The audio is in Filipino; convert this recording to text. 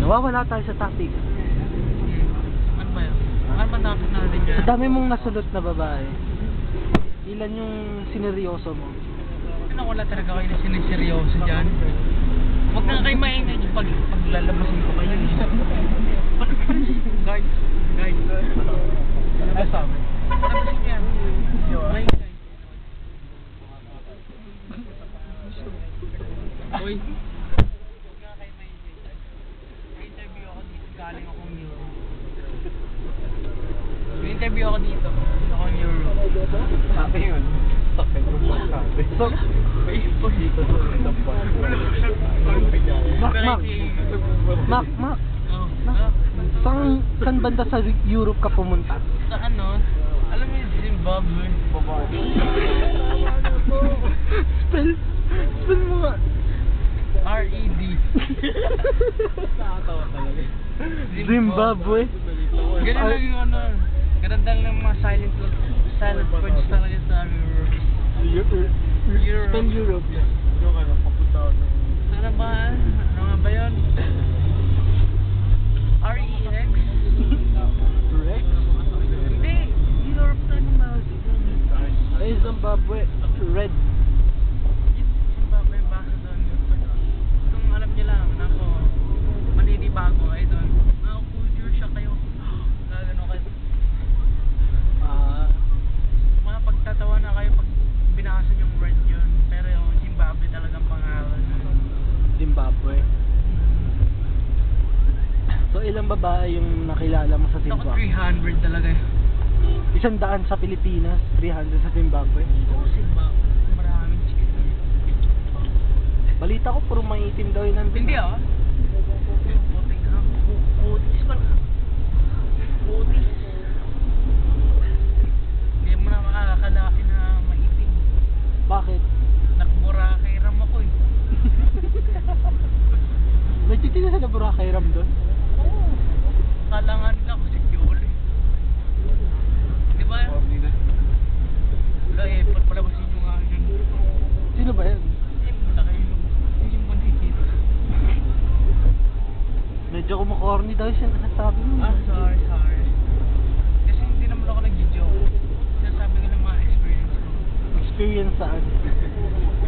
Nawawala tayo sa topic. Ano ba yun? Ano ba dapat natin yan? Sa dami mong nasulot na babae, ilan yung sineryoso mo? Ano, wala talaga kayo na siniseryoso dyan. Huwag na kayo maingay yung paglalabasin ko kayo. Guard. Ano sabi? Labasin niyo yan. Maingay. Uy. Huwag na kayo maingay. May-interview ako dito. Galing akong Euro. May-interview ako dito. Akong Euro. Sabi yun. Sakit mo sabi. So, Mac, saan banda sa Europe ka pumunta? Sa ano? Alam mo yung Zimbabwe? Spell mo nga. R-E-D. Nakatawa talaga. Zimbabwe. Ganun lang yung ano. Ganun lang ng mga silent words talaga sa Europe. Europe. Spell Europe. Yung ano, papunta ako ng... Ano ba? Ano nga ba yun? R-E-X? Rex? Hindi. Europe na naman. Ay, Zimbabwe. Red. Zimbabwe, baka doon. Kung alam niyo lang, ako, maninibago ay doon. Culture siya kayo. Gagano kayo. Mga pagtatawa na kayo pag binakasan yung word yun. Pero yung Zimbabwe talagang pangalan. Zimbabwe. So, ilang babae yung nakilala mo sa Ako Zimbabwe? 300 talaga. 100 sa Pilipinas, 300 sa Zimbabwe. Oo, Zimbabwe. Maraming chicken. Balita ko, puro maitim daw yun nandun. Hindi ah. Puting ka. Kutis pala. Kutis. Hindi mo na makakalain na maitim. Bakit? Nakburakay ram ako eh. Nagtitina sa Boracay Ram doon? Oo. Kalangan nila ako si Pioli. Di ba? Wala eh, palabasin nyo nga yun. Sino ba yan? Eh, muna kayo yung mo nakikita. Medyo kumukorny daw siya nasasabi mo. Sorry. Kasi hindi naman ako nag-joke. Sinasabi ko ng mga experience ko. Experience saan?